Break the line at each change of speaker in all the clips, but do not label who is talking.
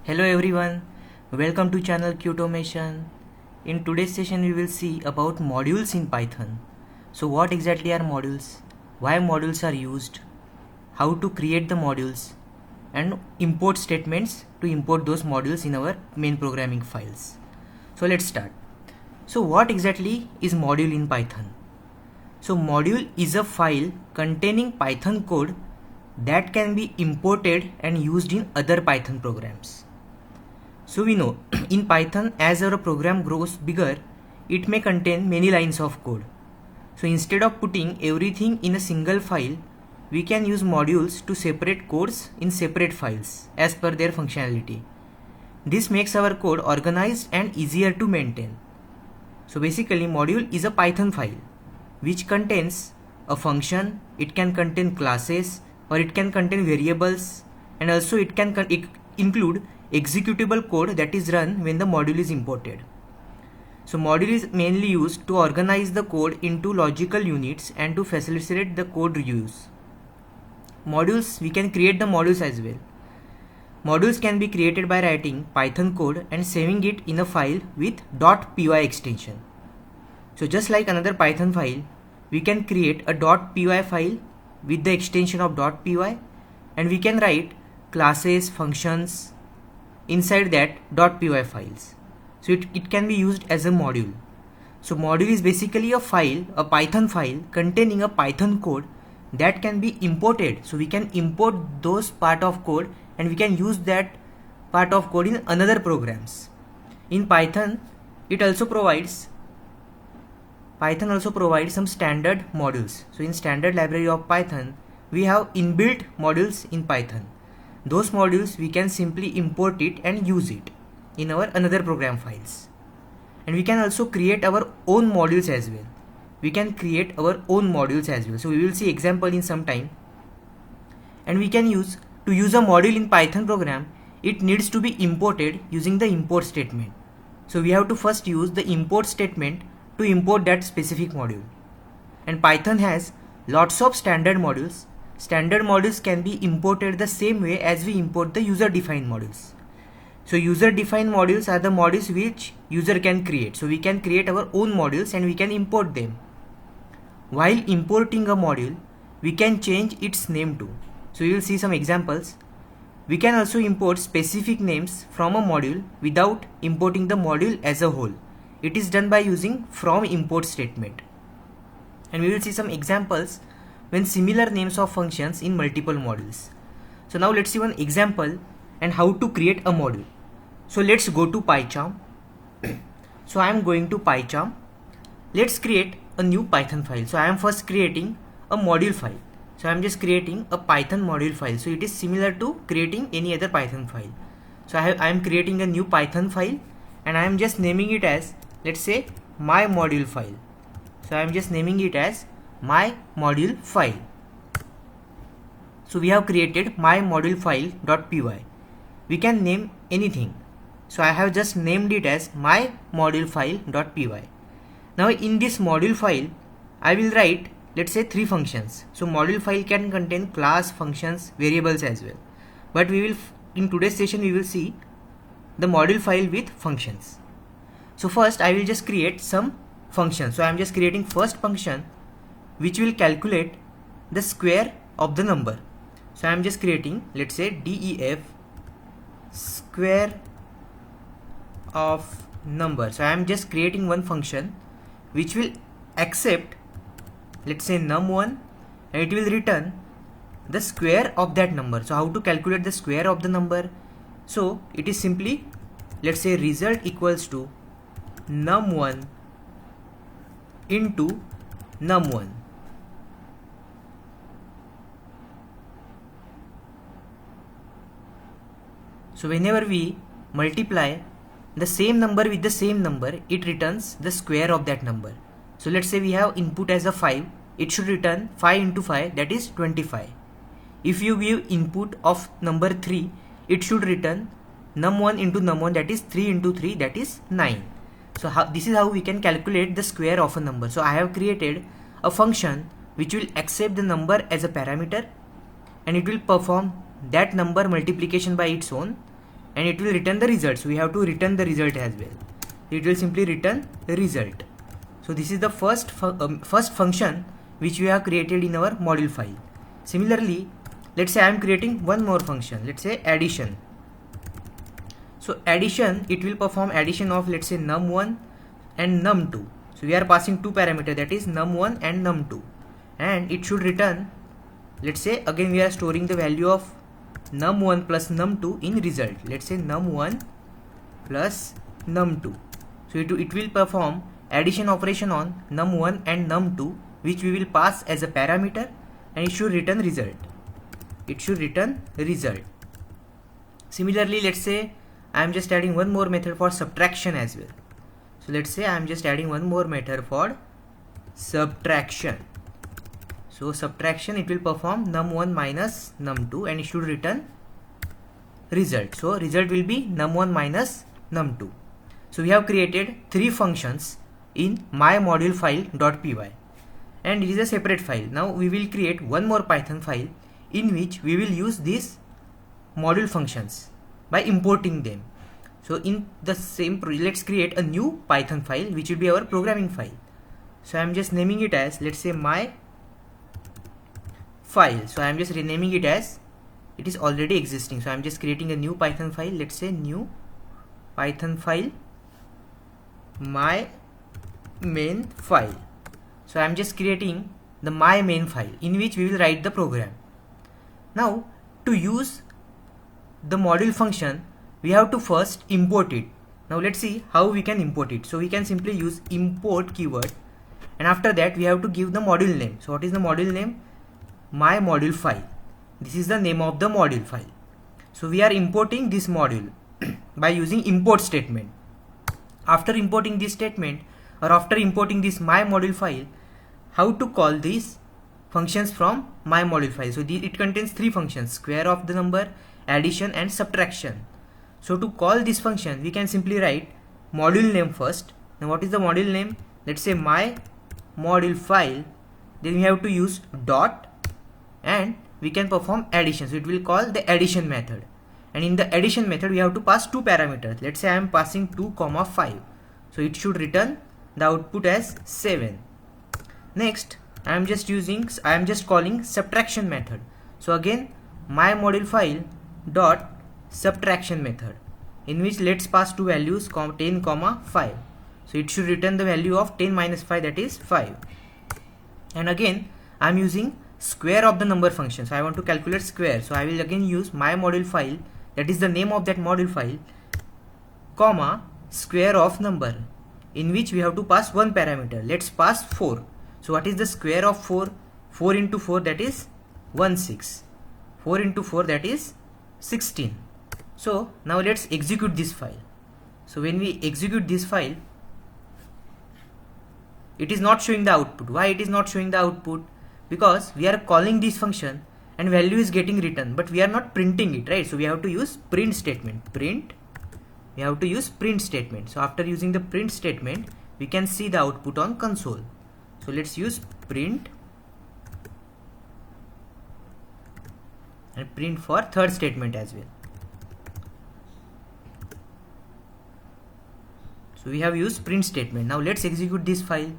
Hello everyone, welcome to channel Qtomation. In today's session we will see about modules in Python. So what exactly are modules, why modules are used, how to create the modules and import statements to import those modules in our main programming files. So let's start. So what exactly is module in Python? So module is a file containing Python code that can be imported and used in other Python programs. So we know in Python, as our program grows bigger, it may contain many lines of code. So instead of putting everything in a single file, we can use modules to separate codes in separate files as per their functionality. This makes our code organized and easier to maintain. So basically module is a Python file which contains a function, it can contain classes or it can contain variables, and also it can include executable code that is run when the module is imported. So module is mainly used to organize the code into logical units and to facilitate the code reuse. Modules, we can create the modules as well. Modules can be created by writing Python code and saving it in a file with .py extension. So just like another Python file, we can create a .py file with the extension of .py, and we can write classes, functions inside that .py files. So it can be used as a module. So module is basically a file, a Python file containing a Python code that can be imported. So we can import those part of code and we can use that part of code in another programs. In Python also provides some standard modules. So in standard library of Python, we have inbuilt modules in Python. Those modules we can simply import it and use it in our another program files. And we can also create our own modules as well. So we will see example in some time. And we can use a module in Python program, it needs to be imported using the import statement. So we have to first use the import statement to import that specific module. And Python has lots of standard modules. Standard modules can be imported the same way as we import the user-defined modules. So user-defined modules are the modules which user can create. So we can create our own modules and we can import them. While importing a module, we can change its name too. So you will see some examples. We can also import specific names from a module without importing the module as a whole. It is done by using from import statement. And we will see some examples when similar names of functions in multiple modules. So now let's see one example and how to create a module. So let's go to PyCharm. So I am going to PyCharm. Let's create a new Python file. So I am first creating a module file. So I am just creating a Python module file. So it is similar to creating any other Python file. So I am creating a new Python file and I am just naming it as, let's say, my module file. So I am just naming it as my module file. So we have created my module file.py. We can name anything. So I have just named it as my module file.py. Now in this module file, I will write, let's say, 3 functions. So module file can contain class, functions, variables as well. But we will, in today's session, we will see the module file with functions. So first I will just create some functions. So I am just creating first function which will calculate the square of the number. So I am just creating, let's say, def square of number. So I am just creating one function which will accept, let's say, num1, and it will return the square of that number. So how to calculate the square of the number? So it is simply, let's say, result equals to num1 into num1. So whenever we multiply the same number with the same number, it returns the square of that number. So let's say we have input as a 5, it should return 5 into 5, that is 25. If you give input of number 3, it should return num1 into num1, that is 3 into 3, that is 9. So this is how we can calculate the square of a number. So I have created a function which will accept the number as a parameter and it will perform that number multiplication by its own, and it will return the result. So we have to return the result as well. It will simply return the result. So this is the first function which we have created in our module file. Similarly, let's say I am creating one more function. Let's say addition. So addition, it will perform addition of, let's say, num1 and num2. So we are passing two parameters, that is num1 and num2, and it should return, let's say, again we are storing the value of num1 plus num2 in result. Let's say num1 plus num2. So it will perform addition operation on num1 and num2, which we will pass as a parameter, and it should return result. It should return result. Similarly, let's say I am just adding one more method for subtraction as well. So let's say I am just adding one more method for subtraction. So subtraction, it will perform num1 minus num2, and it should return result. So result will be num1 minus num2. So we have created three functions in my_module_file.py, and it is a separate file. Now we will create one more Python file in which we will use these module functions by importing them. So in the same let's create a new Python file which will be our programming file. So I am just naming it as, let's say, my file. So I am just renaming it as it is already existing. So I am just creating a new Python file. Let's say new Python file, my main file. So I am just creating the my main file in which we will write the program. Now to use the module function, we have to first import it. Now let's see how we can import it. So we can simply use import keyword, and after that we have to give the module name. So what is the module name? My module file. This is the name of the module file. So we are importing this module by using import statement. After importing this statement, or after importing this my module file, how to call these functions from my module file? So it contains three functions: square of the number, addition, and subtraction. So to call this function, we can simply write module name first. Now what is the module name? Let's say my module file. Then we have to use dot, and we can perform addition. So it will call the addition method, and in the addition method we have to pass two parameters. Let's say I am passing 2,5. So it should return the output as 7. Next, I am just calling subtraction method. So again, my module file dot subtraction method, in which let's pass two values 10, 5. So it should return the value of 10 minus 5, that is 5. And again I am using square of the number function. So I want to calculate square. So I will again use my module file, that is the name of that module file, comma square of number, in which we have to pass one parameter. Let's pass 4. So what is the square of 4? 4 into 4, that is 16. 4 into 4, that is 16. So now let's execute this file. So when we execute this file, it is not showing the output. Why it is not showing the output? Because we are calling this function and value is getting written, but we are not printing it, right? So we have to use print statement. We have to use print statement. So after using the print statement, we can see the output on console. So let's use print, and print for third statement as well. So we have used print statement. Now let's execute this file.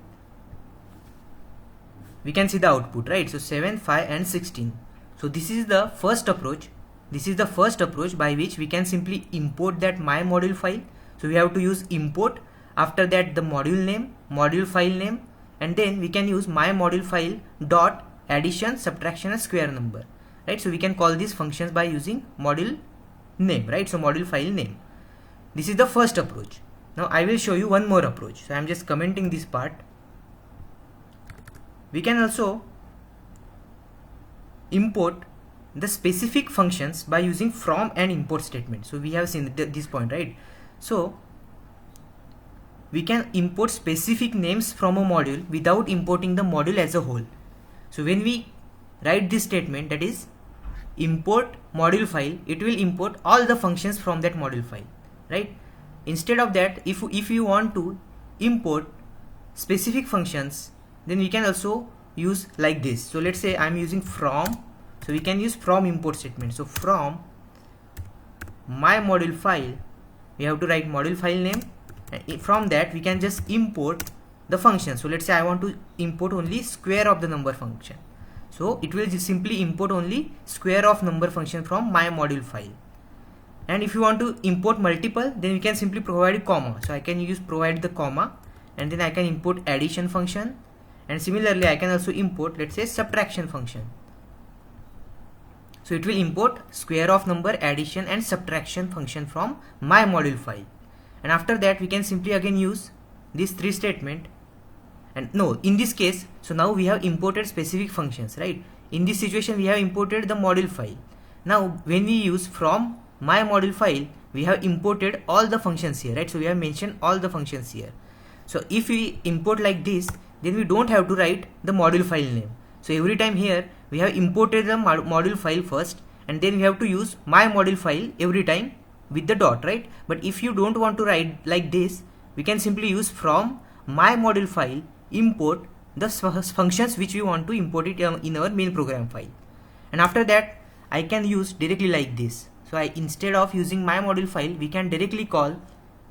We can see the output, right? So 7, 5 and 16. So this is the first approach. This is the first approach by which we can simply import that my module file. So we have to use import, after that the module name, module file name, and then we can use my module file dot addition, subtraction, and square number, right? So we can call these functions by using module name, right? So module file name. This is the first approach. Now I will show you one more approach. So I am just commenting this part. We can also import the specific functions by using from and import statement. So we have seen this point, right? So we can import specific names from a module without importing the module as a whole. So when we write this statement, that is import module file, it will import all the functions from that module file, right? Instead of that, if you want to import specific functions, then we can also use like this. So let's say I'm using from, so we can use from import statement. So from my module file, we have to write module file name, and from that we can just import the function. So let's say I want to import only square of the number function, so it will just simply import only square of number function from my module file. And if you want to import multiple, then we can simply provide a comma. So I can provide the comma, and then I can import addition function, and similarly I can also import, let's say, subtraction function. So it will import square of number, addition and subtraction function from my module file. And after that we can simply again use these three statement. And no, in this case, so now we have imported specific functions, right? In this situation we have imported the module file. Now when we use from my module file, we have imported all the functions here, right? So we have mentioned all the functions here. So if we import like this, then we don't have to write the module file name. So every time here we have imported the module file first, and then we have to use my module file every time with the dot, right? But if you don't want to write like this, we can simply use from my module file import the functions which we want to import it in our main program file. And after that I can use directly like this. So instead of using my module file, we can directly call,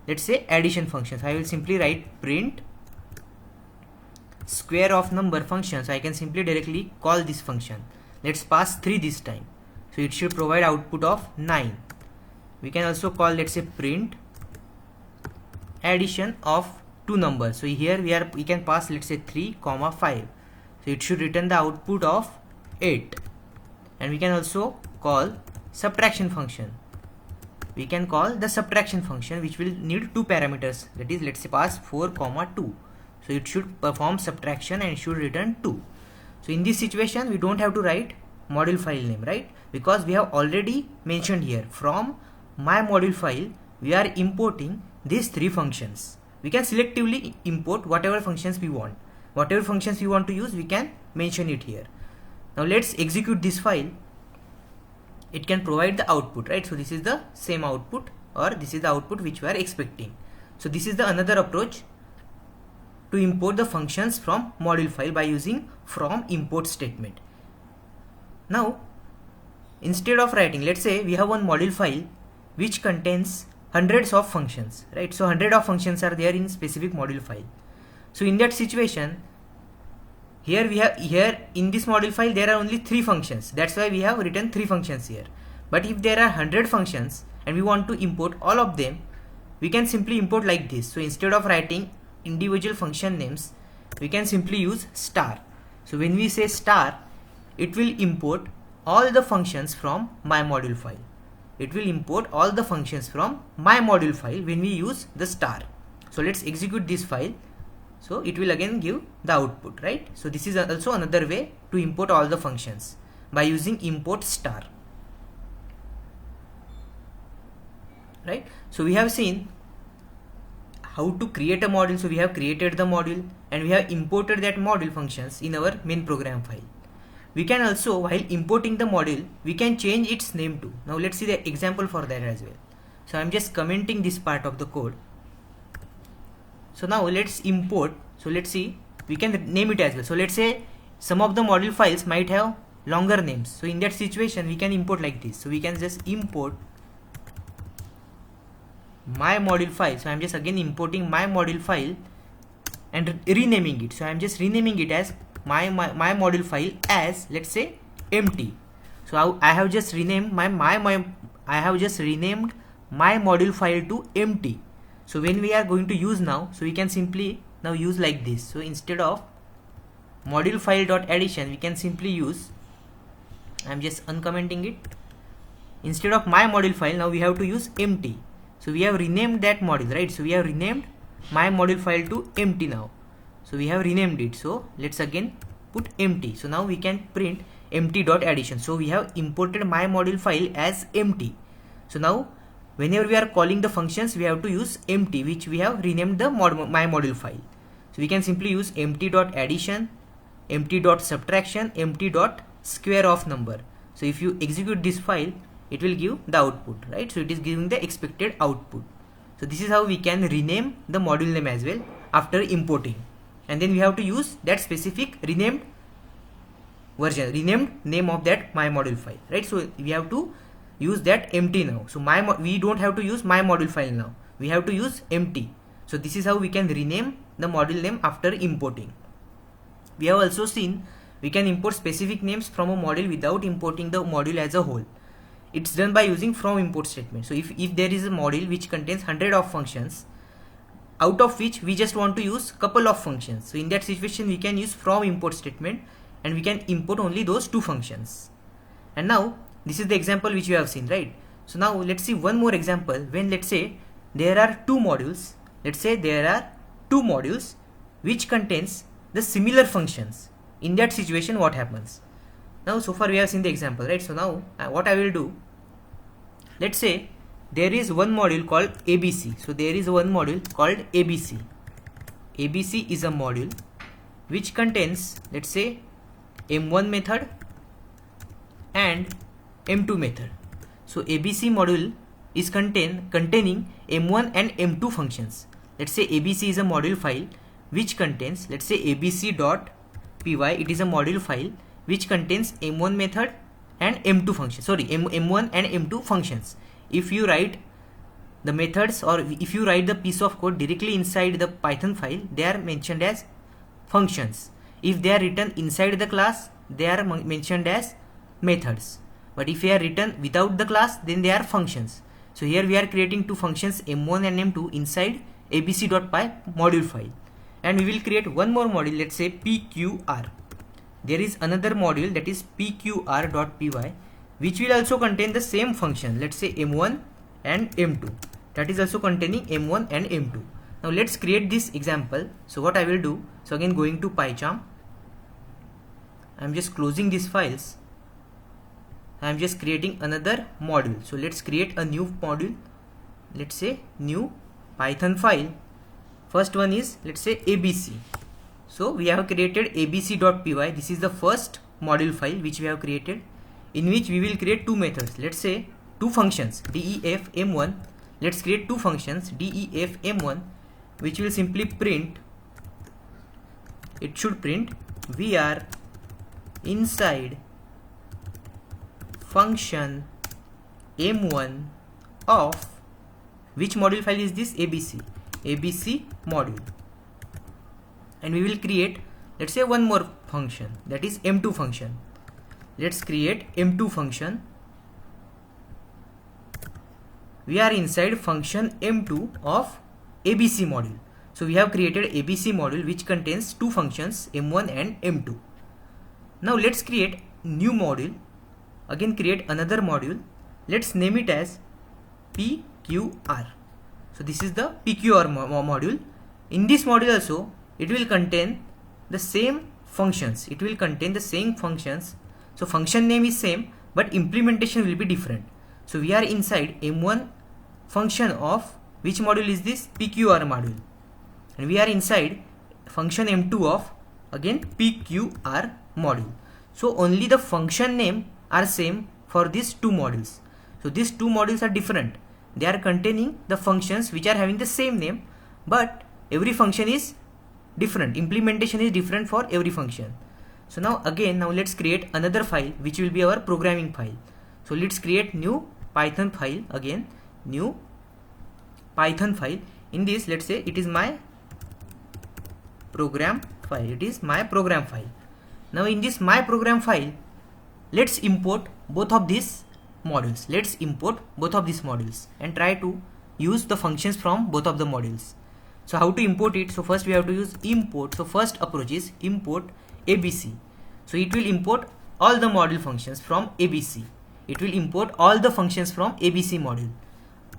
let's say, addition function. So I will simply write print square of number function. So I can simply directly call this function. Let's pass 3 this time. So it should provide output of 9. We can also call, let's say, print addition of 2 numbers. So here we can pass, let's say, 3, 5. So it should return the output of 8. And we can also call subtraction function. We can call the subtraction function, which will need 2 parameters. That is, let's say, pass 4, 2. So it should perform subtraction and it should return 2. So in this situation we don't have to write module file name, right? Because we have already mentioned here from my module file we are importing these 3 functions. We can selectively import whatever functions we want. Whatever functions we want to use, we can mention it here. Now let's execute this file. It can provide the output, right? So this is the same output, or this is the output which we are expecting. So this is the another approach to import the functions from module file by using from import statement. Now instead of writing, let's say we have one module file which contains hundreds of functions, right? So 100 of functions are there in specific module file. So in that situation, here in this module file there are only 3 functions. That's why we have written 3 functions here. But if there are 100 functions and we want to import all of them, we can simply import like this. So instead of writing individual function names, we can simply use star. So when we say star, it will import all the functions from my module file. It will import all the functions from my module file when we use the star. So let's execute this file. So it will again give the output, right? So this is also another way to import all the functions by using import star, right? So we have seen how to create a module. So we have created the module and we have imported that module functions in our main program file. We can also, while importing the module, we can change its name too. Now let's see the example for that as well. So I'm just commenting this part of the code. So now let's import. So let's see, we can name it as well. So let's say some of the module files might have longer names. So in that situation we can import like this. So we can just import my module file. So I'm just again importing my module file and renaming it. So I'm just renaming it as my module file as, let's say, empty. So I have just renamed my module file to empty. So when we are going to use now, so we can simply now use like this. So instead of module file dot addition, we can simply use, I'm just uncommenting it. Instead of my module file, now we have to use empty. So we have renamed that module, right? So we have renamed my module file to empty now. So we have renamed it. So let's again put empty. So now we can print empty dot addition. So we have imported my module file as empty. So now whenever we are calling the functions, we have to use empty, which we have renamed the my module file. So we can simply use empty dot addition, empty dot subtraction, empty dot square of number. So if you execute this file, it will give the output, right? So it is giving the expected output. So this is how we can rename the module name as well after importing. And then we have to use that specific renamed version, renamed name of that my module file, right? So we have to use that empty now. So we don't have to use my module file now. We have to use empty. So this is how we can rename the module name after importing. We have also seen we can import specific names from a module without importing the module as a whole. It's done by using from import statement. So if there is a module which contains 100 of functions, out of which we just want to use couple of functions, so in that situation we can use from import statement and we can import only those two functions. And now this is the example which you have seen, right? So now let's see one more example when, let's say, there are two modules. Let's say there are two modules which contains the similar functions. In that situation, what happens? Now so far we have seen the example, right? So now what I will do, let's say there is one module called ABC. So there is one module called ABC. ABC is a module which contains, let's say, M1 method and M2 method. So ABC module is containing M1 and M2 functions. Let's say ABC is a module file which contains, let's say, abc.py. It is a module file which contains M1 method and M2 functions. Sorry, M1 and M2 functions. If you write the methods, or if you write the piece of code directly inside the Python file, they are mentioned as functions. If they are written inside the class, they are mentioned as methods. But if they are written without the class, then they are functions. So here we are creating two functions, M1 and M2, inside abc.py module file. And we will create one more module, let's say pqr. There is another module, that is pqr.py, which will also contain the same function, let's say M1 and M2. That is also containing M1 and M2. Now let's create this example. So what I will do, so again going to PyCharm, I am just closing these files. I am just creating another module. So let's create a new module, let's say new Python file. First one is, let's say, ABC. So we have created abc.py. This is the first module file which we have created, in which we will create two methods, let's say two functions, def m1. Let's create two functions, def m1, which will simply print, it should print we are inside function m1 of which module file is this? ABC module. And we will create, let's say, one more function, that is m2 function. Let's create m2 function. We are inside function m2 of ABC module. So we have created ABC module which contains two functions, m1 and m2. Now let's create new module. Again create another module. Let's name it as pqr. So this is the pqr module. In this module also, it will contain the same functions. It will contain the same functions. So function name is same, but implementation will be different. So we are inside m1 function of which module is this? pqr module. And we are inside function m2 of, again, pqr module. So only the function name are same for these two modules. So these two modules are different. They are containing the functions which are having the same name, but every function is different. Implementation is different for every function. So now let's create another file which will be our programming file. So let's create new Python file. Again, new Python file. In this, let's say it is my program file. It is my program file. Now in this my program file, let's import both of these modules. Let's import both of these modules and try to use the functions from both of the modules. So how to import it? So first we have to use import. So first approach is import ABC. So it will import all the module functions from ABC. It will import all the functions from ABC module.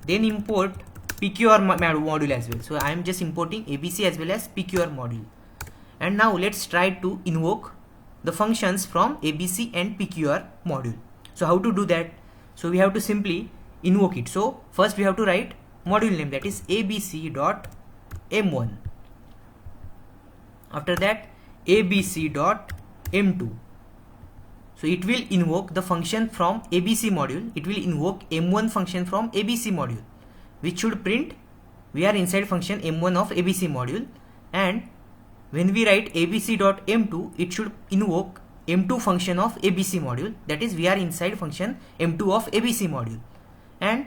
Then import pqr module as well. So I am just importing ABC as well as pqr module. And now let's try to invoke the functions from ABC and pqr module. So how to do that? So we have to simply invoke it. So first we have to write module name, that is abc.m1. After that abc.m2. So it will invoke the function from ABC module. It will invoke m1 function from ABC module, which should print we are inside function m1 of ABC module. And when we write abc.m2, it should invoke M2 function of ABC module. That is, we are inside function M2 of ABC module, and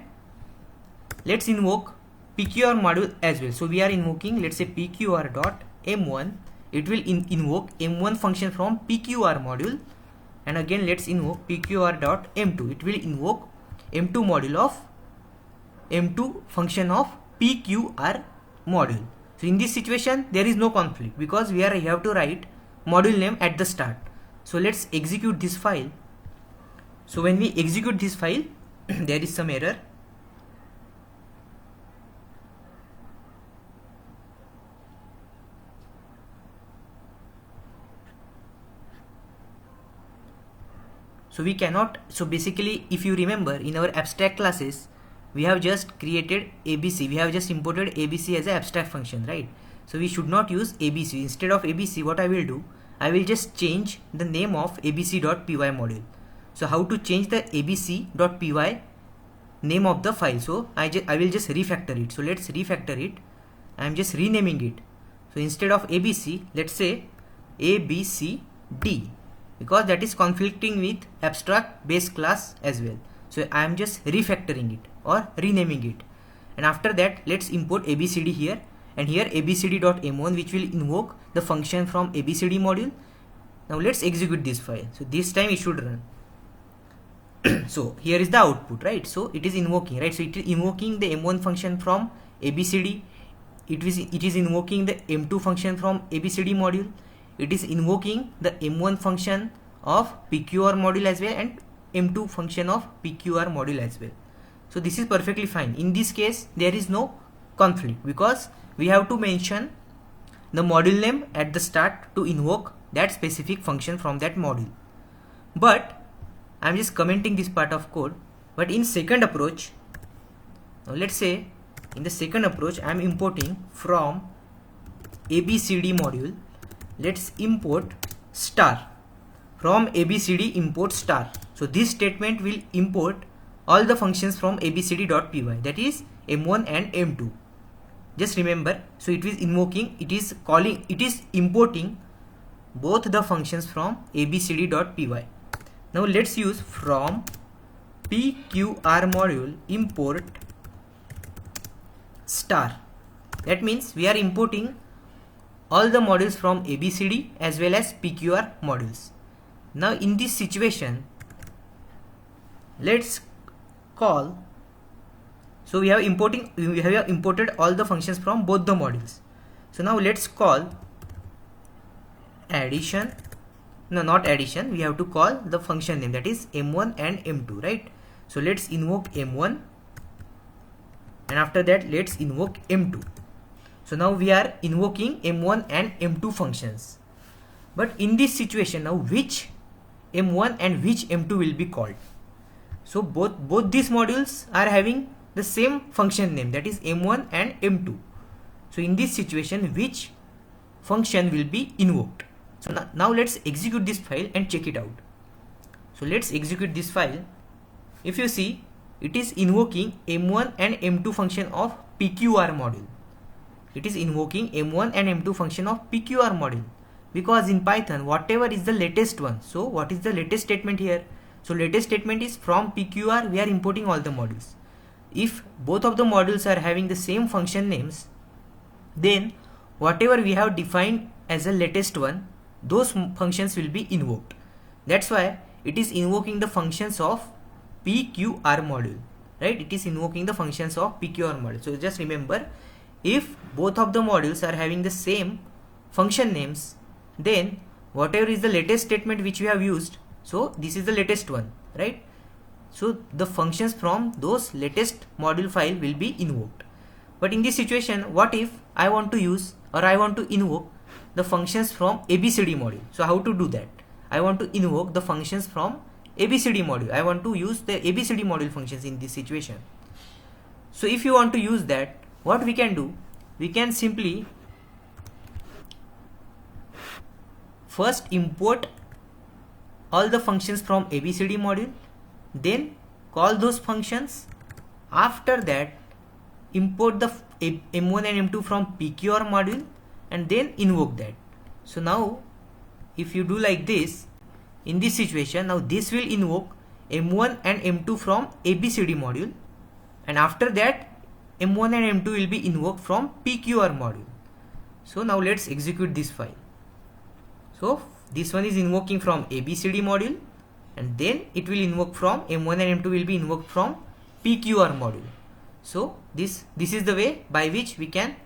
let's invoke PQR module as well. So we are invoking, let's say, PQR dot M1. It will invoke M1 function from PQR module, and again let's invoke PQR dot M2. It will invoke M2 module of M2 function of PQR module. So in this situation there is no conflict because we have to write module name at the start. So let's execute this file. So when we execute this file there is some error. So we cannot, so basically if you remember in our abstract classes we have just created ABC, we have just imported ABC as an abstract function, right? So we should not use ABC. Instead of ABC, what I will do, I will just change the name of abc.py module. So how to change the abc.py name of the file? So I will just refactor it. So let's refactor it. I am just renaming it. So instead of ABC, let's say ABCD, because that is conflicting with abstract base class as well. So I am just refactoring it or renaming it, and after that let's import ABCD here, and here abcd.m1, which will invoke the function from ABCD module. Now let's execute this file. So this time it should run. So here is the output, right? So it is invoking, right? So it is invoking the M1 function from ABCD. It is invoking the M2 function from ABCD module. It is invoking the M1 function of PQR module as well, and M2 function of PQR module as well. So this is perfectly fine. In this case there is no conflict because we have to mention the module name at the start to invoke that specific function from that module. But I am just commenting this part of code. But in second approach, now let's say in the second approach I am importing from ABCD module. Let's import star. From ABCD import star. So this statement will import all the functions from abcd.py, that is M1 and M2. Just remember, so it is invoking, it is calling, it is importing both the functions from abcd.py. Now let's use from PQR module import star. That means we are importing all the modules from ABCD as well as PQR modules. Now in this situation, let's call, so we have imported all the functions from both the modules. So now let's call addition. No, not addition, we have to call the function name, that is M1 and M2, right? So let's invoke M1, and after that let's invoke M2. So now we are invoking M1 and M2 functions. But in this situation, now which M1 and which M2 will be called? So both these modules are having the same function name, that is M1 and M2. So in this situation, which function will be invoked? So now let's execute this file and check it out. So let's execute this file. If you see, it is invoking M1 and M2 function of PQR module. It is invoking M1 and M2 function of PQR module, because in Python whatever is the latest one. So what is the latest statement here? So latest statement is from PQR we are importing all the modules. If both of the modules are having the same function names, then whatever we have defined as a latest one, those functions will be invoked. That's why it is invoking the functions of PQR module, right? It is invoking the functions of PQR module. So just remember, if both of the modules are having the same function names, then whatever is the latest statement which we have used, so this is the latest one, right? So the functions from those latest module file will be invoked. But in this situation, what if I want to use or I want to invoke the functions from ABCD module? So how to do that? I want to invoke the functions from ABCD module. I want to use the ABCD module functions in this situation. So if you want to use that, what we can do? We can simply first import all the functions from ABCD module, then call those functions. After that, import the M1 and M2 from PQR module and then invoke that. So now if you do like this, in this situation, now this will invoke M1 and M2 from ABCD module, and after that M1 and M2 will be invoked from PQR module. So now let's execute this file. So this one is invoking from ABCD module, and then it will invoke from M1 and M2 will be invoked from PQR module. So this is the way by which we can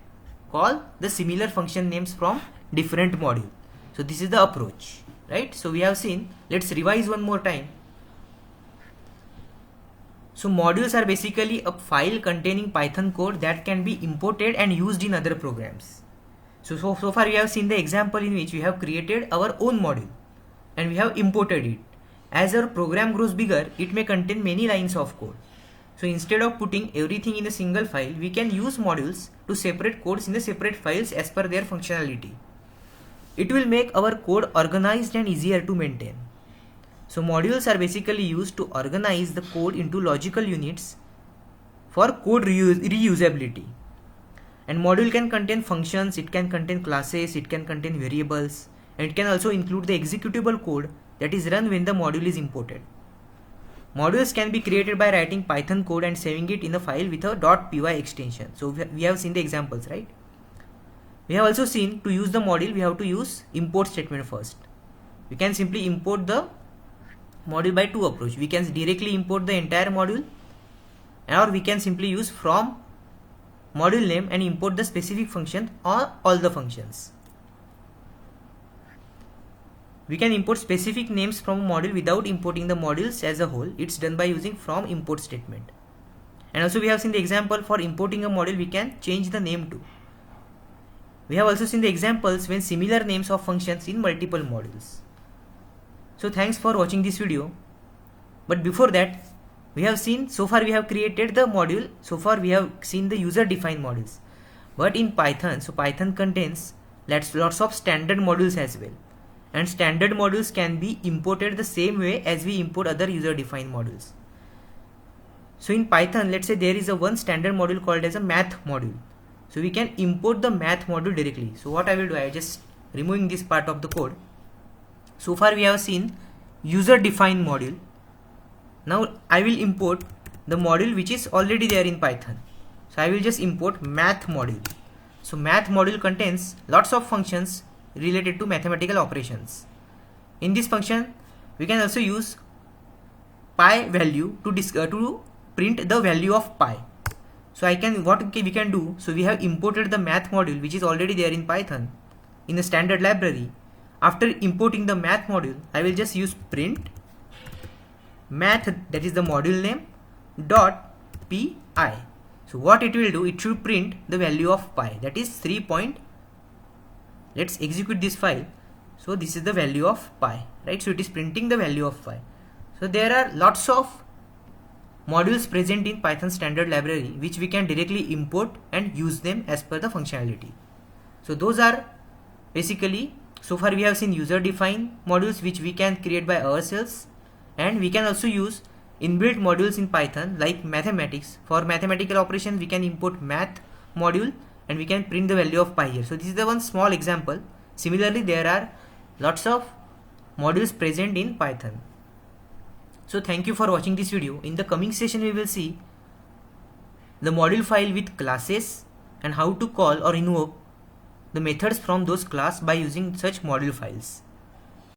call the similar function names from different module. So this is the approach, right? So we have seen, let's revise one more time. So modules are basically a file containing Python code that can be imported and used in other programs. So far we have seen the example in which we have created our own module and we have imported it. As our program grows bigger, it may contain many lines of code. So instead of putting everything in a single file, we can use modules to separate codes in the separate files as per their functionality. It will make our code organized and easier to maintain. So modules are basically used to organize the code into logical units for code reusability. And module can contain functions, it can contain classes, it can contain variables, and it can also include the executable code that is run when the module is imported. Modules can be created by writing Python code and saving it in a file with a .py extension. So we have seen the examples, right? We have also seen to use the module we have to use import statement first. We can simply import the module by two approach. We can directly import the entire module, or we can simply use from module name and import the specific function or all the functions. We can import specific names from a module without importing the modules as a whole. It's done by using from import statement. And also we have seen the example for importing a module we can change the name to. We have also seen the examples when similar names of functions in multiple modules. So thanks for watching this video. But before that, we have seen, so far we have created the module, so far we have seen the user defined modules. But in Python, so Python contains lots of standard modules as well. And standard modules can be imported the same way as we import other user defined modules. So in Python, let's say there is a one standard module called as a math module. So we can import the math module directly. So what I will do, I just removing this part of the code. So far we have seen user defined module. Now I will import the module which is already there in Python. So I will just import math module. So math module contains lots of functions related to mathematical operations. In this function, we can also use pi value to print the value of pi. So what we can do, so we have imported the math module which is already there in Python in the standard library. After importing the math module, I will just use print math, that is the module name, .pi. So what it will do, it should print the value of pi, that is 3. Let's execute this file. So this is the value of pi, right? So it is printing the value of pi. So there are lots of modules present in Python standard library which we can directly import and use them as per the functionality. So those are basically, so far we have seen user defined modules which we can create by ourselves, and we can also use inbuilt modules in Python like mathematics. For mathematical operations we can import math module and we can print the value of pi here. So this is the one small example. Similarly, there are lots of modules present in Python. So thank you for watching this video. In the coming session we will see the module file with classes and how to call or invoke the methods from those class by using such module files.